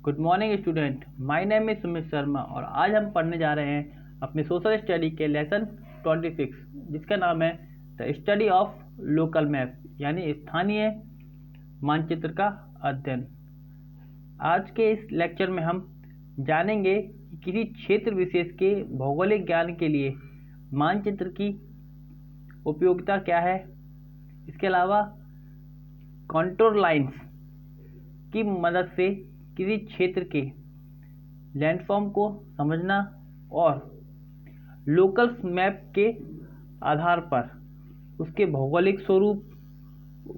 Good morning student, my name is Sumit Sharma और आज हम पढ़ने जा रहे हैं अपने सोशल स्टडी के लेसन 26 जिसका नाम है the study of local map यानी स्थानीय मानचित्र का अध्ययन। आज के इस लेक्चर में हम जानेंगे कि किसी क्षेत्र विशेष के भौगोलिक ज्ञान के लिए मानचित्र की उपयोगिता क्या है। इसके अलावा कॉन्टूर लाइंस की मदद से किसी क्षेत्र के लैंडफॉर्म को समझना और लोकल मैप के आधार पर उसके भौगोलिक स्वरूप,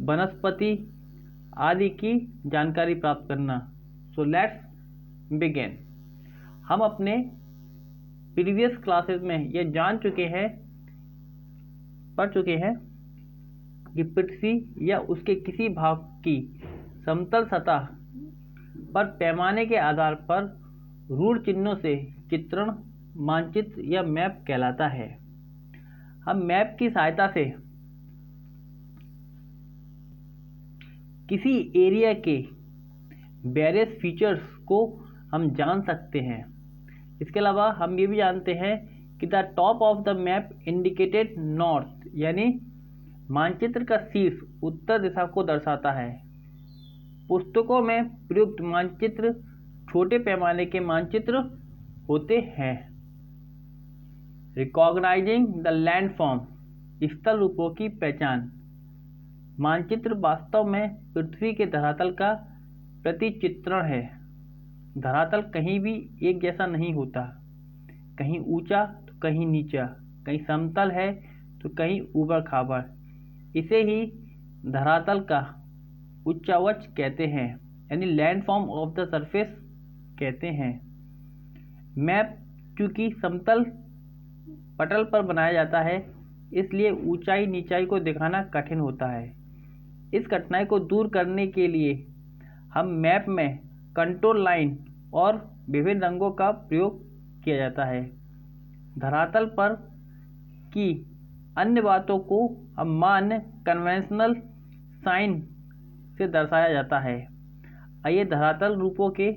वनस्पति आदि की जानकारी प्राप्त करना। So let's begin. हम अपने प्रीवियस क्लासेस में यह पढ़ चुके हैं कि पृथ्वी या उसके किसी भाग की समतल सतह पर पैमाने के आधार पर रूढ़ चिन्हों से चित्रण मानचित्र या मैप कहलाता है। हम मैप की सहायता से किसी एरिया के वेरियस फीचर्स को हम जान सकते हैं। इसके अलावा हम ये भी जानते हैं कि the top of the map indicated north यानी मानचित्र का शीर्ष उत्तर दिशा को दर्शाता है। पुस्तकों में प्रयुक्त मानचित्र छोटे पैमाने के मानचित्र होते हैं। रिकॉग्नाइजिंग द लैंडफॉर्म स्थल रूपों की पहचान। मानचित्र वास्तव में पृथ्वी के धरातल का प्रतिचित्रण है। धरातल कहीं भी एक जैसा नहीं होता, कहीं ऊंचा तो कहीं नीचा, कहीं समतल है तो कहीं ऊबड़ खाबड़। इसे ही धरातल का उच्चावच कहते हैं यानी लैंडफॉर्म ऑफ द सरफेस कहते हैं। मैप चूंकि समतल पटल पर बनाया जाता है इसलिए ऊंचाई नीचाई को दिखाना कठिन होता है। इस कठिनाई को दूर करने के लिए हम मैप में कंटूर लाइन और विभिन्न रंगों का प्रयोग किया जाता है। धरातल पर की अन्य बातों को हम मान्य कन्वेंशनल साइन से दर्शाया जाता है। आइए धरातल रूपों के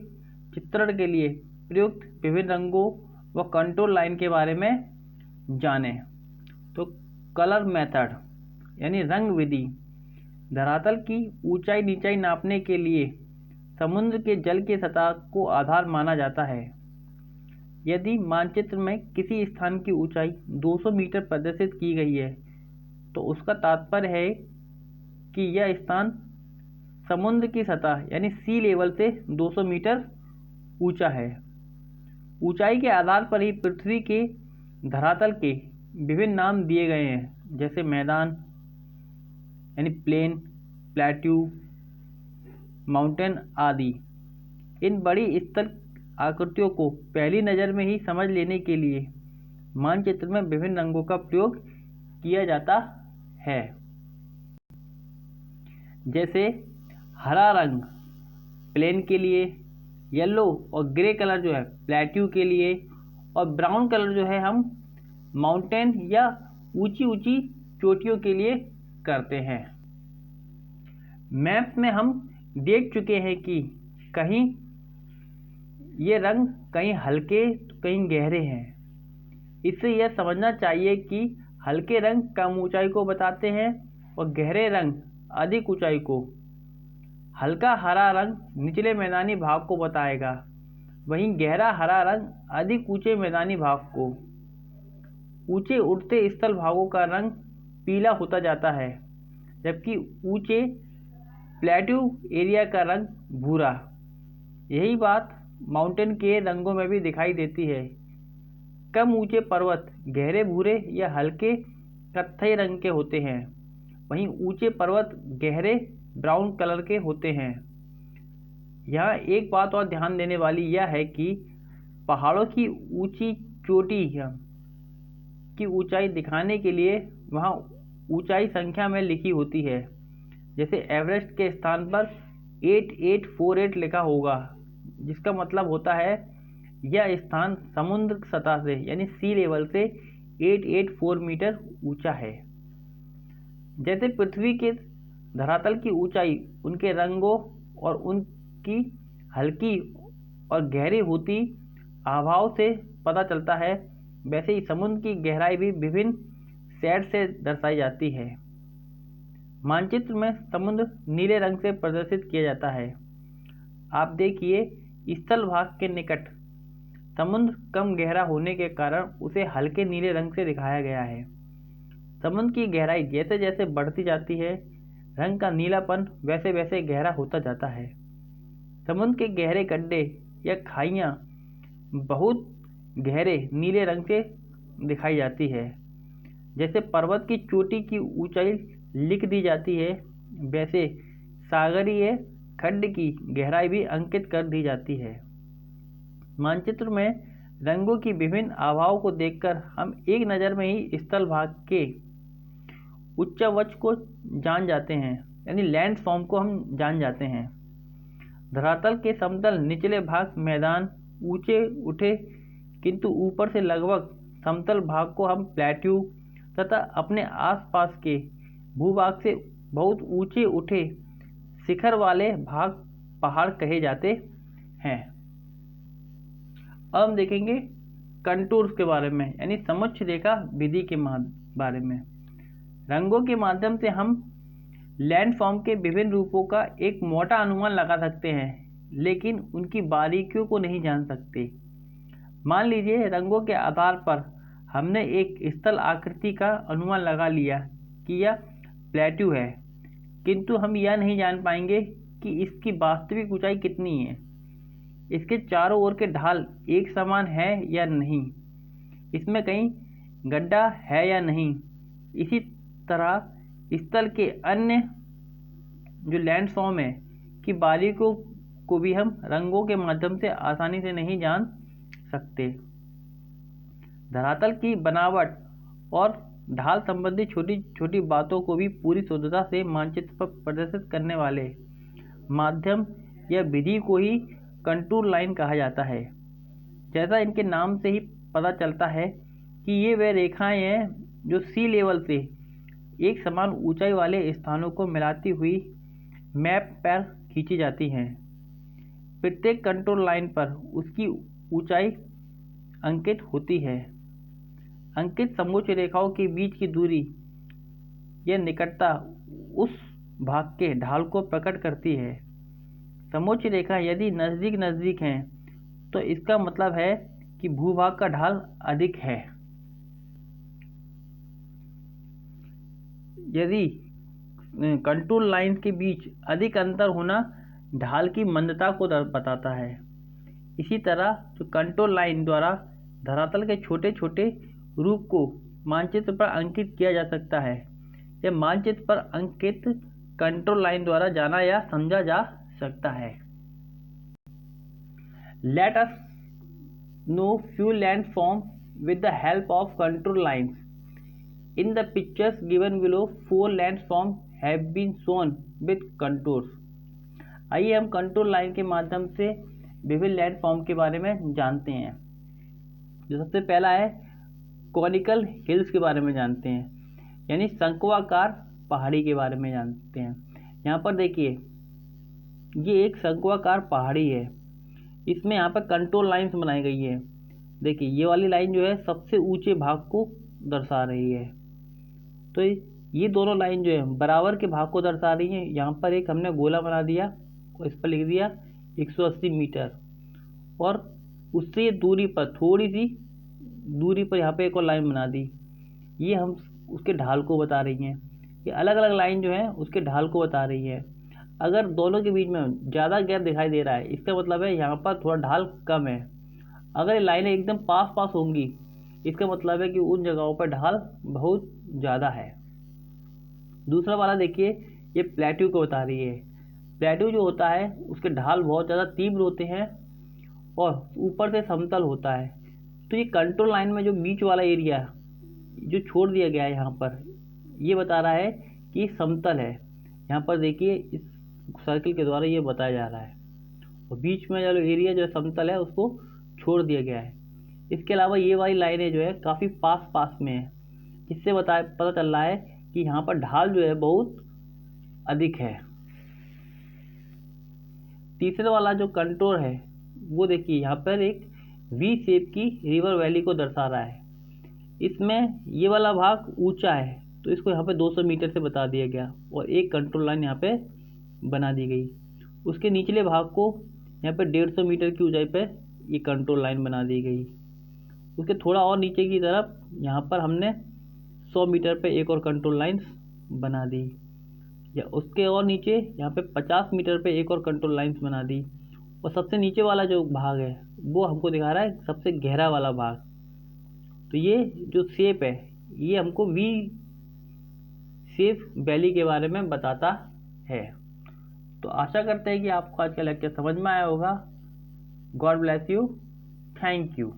चित्रण के लिए प्रयुक्त विभिन्न रंगों व कंटूर लाइन के बारे में जानें। तो कलर मेथड यानी रंग विधि। धरातल की ऊंचाई नीचाई नापने के लिए समुद्र के जल की सतह को आधार माना जाता है। यदि मानचित्र में किसी स्थान की ऊंचाई 200 मीटर प्रदर्शित की गई है तो उसका तात्पर्य है कि यह स्थान समुद्र की सतह यानी सी लेवल से 200 मीटर ऊंचा है। ऊंचाई के आधार पर ही पृथ्वी के धरातल के विभिन्न नाम दिए गए हैं, जैसे मैदान यानी प्लेन, प्लेट्यू, माउंटेन आदि। इन बड़ी स्थल आकृतियों को पहली नज़र में ही समझ लेने के लिए मानचित्र में विभिन्न रंगों का प्रयोग किया जाता है। जैसे हरा रंग प्लेन के लिए, येलो और ग्रे कलर जो है प्लेट्यू के लिए, और ब्राउन कलर जो है हम माउंटेन या ऊंची ऊंची चोटियों के लिए करते हैं। मैप में हम देख चुके हैं कि कहीं ये रंग कहीं हल्के तो कहीं गहरे हैं। इससे यह समझना चाहिए कि हल्के रंग कम ऊंचाई को बताते हैं और गहरे रंग अधिक ऊंचाई को। हल्का हरा रंग निचले मैदानी भाग को बताएगा, वहीं गहरा हरा रंग अधिक ऊंचे मैदानी भाग को। ऊंचे उठते स्थल भागों का रंग पीला होता जाता है, जबकि ऊंचे प्लेट्यू एरिया का रंग भूरा। यही बात माउंटेन के रंगों में भी दिखाई देती है। कम ऊंचे पर्वत गहरे भूरे या हल्के कत्थई रंग के होते हैं, वहीं ऊंचे पर्वत गहरे ब्राउन कलर के होते हैं। यहाँ एक बात और ध्यान देने वाली यह है कि पहाड़ों की ऊंची चोटी की ऊंचाई दिखाने के लिए वहाँ ऊंचाई संख्या में लिखी होती है। जैसे एवरेस्ट के स्थान पर 8848 लिखा होगा, जिसका मतलब होता है यह स्थान समुद्र सतह से यानी सी लेवल से 884 मीटर ऊंचा है। जैसे पृथ्वी के धरातल की ऊंचाई उनके रंगों और उनकी हल्की और गहरी होती अभाव से पता चलता है, वैसे ही समुद्र की गहराई भी विभिन्न शेड से दर्शाई जाती है। मानचित्र में समुद्र नीले रंग से प्रदर्शित किया जाता है। आप देखिए, स्थल भाग के निकट समुद्र कम गहरा होने के कारण उसे हल्के नीले रंग से दिखाया गया है। समुद्र की गहराई जैसे जैसे बढ़ती जाती है, रंग का नीलापन वैसे वैसे गहरा होता जाता है। समुद्र के गहरे गड्ढे या खाइयाँ बहुत गहरे नीले रंग से दिखाई जाती है। जैसे पर्वत की चोटी की ऊंचाई लिख दी जाती है, वैसे सागरीय खंड की गहराई भी अंकित कर दी जाती है। मानचित्र में रंगों की विभिन्न आभाओं को देखकर हम एक नज़र में ही स्थल भाग के उच्चावच को जान जाते हैं, यानी लैंडफॉर्म को हम जान जाते हैं। धरातल के समतल निचले भाग मैदान ऊंचे उठे, किंतु ऊपर से लगभग समतल भाग को हम प्लेट्यू तथा अपने आसपास के भूभाग से बहुत ऊंचे उठे शिखर वाले भाग पहाड़ कहे जाते हैं। अब हम देखेंगे कंटूर्स के बारे में, यानी समुच्च रेखा विधि के बारे में। रंगों के माध्यम से हम लैंडफॉर्म के विभिन्न रूपों का एक मोटा अनुमान लगा सकते हैं, लेकिन उनकी बारीकियों को नहीं जान सकते। मान लीजिए, रंगों के आधार पर हमने एक स्थल आकृति का अनुमान लगा लिया कि यह प्लेट्यू है, किंतु हम यह नहीं जान पाएंगे कि इसकी वास्तविक ऊंचाई कितनी है, इसके चारों ओर के ढाल एक समान है या नहीं, इसमें कहीं गड्ढा है या नहीं। इसी तरह स्थल के अन्य जो लैंडफॉर्म है की बारीकियों को भी हम रंगों के माध्यम से आसानी से नहीं जान सकते। धरातल की बनावट और ढाल संबंधी छोटी छोटी बातों को भी पूरी शुद्धता से मानचित्र पर प्रदर्शित करने वाले माध्यम या विधि को ही कंटूर लाइन कहा जाता है। जैसा इनके नाम से ही पता चलता है कि ये वे रेखाएं हैं जो सी लेवल से एक समान ऊंचाई वाले स्थानों को मिलाती हुई मैप पर खींची जाती हैं। प्रत्येक कंटूर लाइन पर उसकी ऊंचाई अंकित होती है। अंकित समोच्च रेखाओं के बीच की दूरी या निकटता उस भाग के ढाल को प्रकट करती है। समोच्च रेखा यदि नज़दीक नज़दीक हैं तो इसका मतलब है कि भूभाग का ढाल अधिक है। यदि कंटूर लाइन के बीच अधिक अंतर होना ढाल की मंदता को बताता है। इसी तरह जो कंटूर लाइन द्वारा धरातल के छोटे छोटे रूप को मानचित्र पर अंकित किया जा सकता है, यह मानचित्र पर अंकित कंटूर लाइन द्वारा जाना या समझा जा सकता है। Let us know few landforms with the help of contour lines. In the pictures given below, 4 landforms have been shown with contours. आइए हम कंटूर लाइन के माध्यम से विभिन्न लैंडफॉर्म के बारे में जानते हैं। जो सबसे पहला है कॉनिकल हिल्स के बारे में जानते हैं, यानी शंक्वाकार पहाड़ी के बारे में जानते हैं। यहाँ पर देखिए, ये एक शंक्वाकार पहाड़ी है, इसमें यहाँ पर कंटूर लाइन्स बनाई गई है। देखिए, ये वाली लाइन जो है सबसे ऊंचे भाग को दर्शा रही है, तो ये दोनों लाइन जो है बराबर के भाग को दर्शा रही है। यहाँ पर एक हमने गोला बना दिया और इस पर लिख दिया 180 मीटर, और उससे दूरी पर थोड़ी सी दूरी पर यहाँ पे एक और लाइन बना दी। ये हम उसके ढाल को बता रही हैं। ये अलग अलग लाइन जो है उसके ढाल को बता रही है। अगर दोनों के बीच में ज़्यादा गैप दिखाई दे रहा है, इसका मतलब है यहाँ पर थोड़ा ढाल कम है। अगर ये लाइनें एकदम पास पास होंगी, इसका मतलब है कि उन जगहों पर ढाल बहुत ज़्यादा है। दूसरा वाला देखिए, ये प्लेट्यू को बता रही है। प्लेट्यू जो होता है उसके ढाल बहुत ज़्यादा तीव्र होते हैं और ऊपर से समतल होता है। तो ये कंटूर लाइन में जो बीच वाला एरिया जो छोड़ दिया गया है यहाँ पर, ये बता रहा है कि समतल है। यहाँ पर देखिए, इस सर्किल के द्वारा ये बताया जा रहा है, और बीच में जो एरिया जो समतल है उसको छोड़ दिया गया है। इसके अलावा ये वाली लाइनें जो है काफ़ी पास पास में है, इससे पता चल रहा है कि यहाँ पर ढाल जो है बहुत अधिक है। तीसरे वाला जो कंटूर है वो देखिए यहाँ पर एक वी शेप की रिवर वैली को दर्शा रहा है। इसमें ये वाला भाग ऊंचा है तो इसको यहाँ पे 200 मीटर से बता दिया गया और एक कंट्रोल लाइन यहाँ पे बना दी गई। उसके निचले भाग को यहाँ पे 150 मीटर की ऊंचाई पे ये कंट्रोल लाइन बना दी गई। उसके थोड़ा और नीचे की तरफ यहाँ पर हमने 100 मीटर पे एक और कंट्रोल लाइन बना दी, या उसके और नीचे यहाँ पे 50 मीटर पे एक और कंट्रोल लाइन्स बना दी। और सबसे नीचे वाला जो भाग है वो हमको दिखा रहा है सबसे गहरा वाला भाग। तो ये जो शेप है ये हमको वी शेप वैली के बारे में बताता है। तो आशा करते हैं कि आपको आज का लेक्चर समझ में आया होगा। God bless you. Thank you.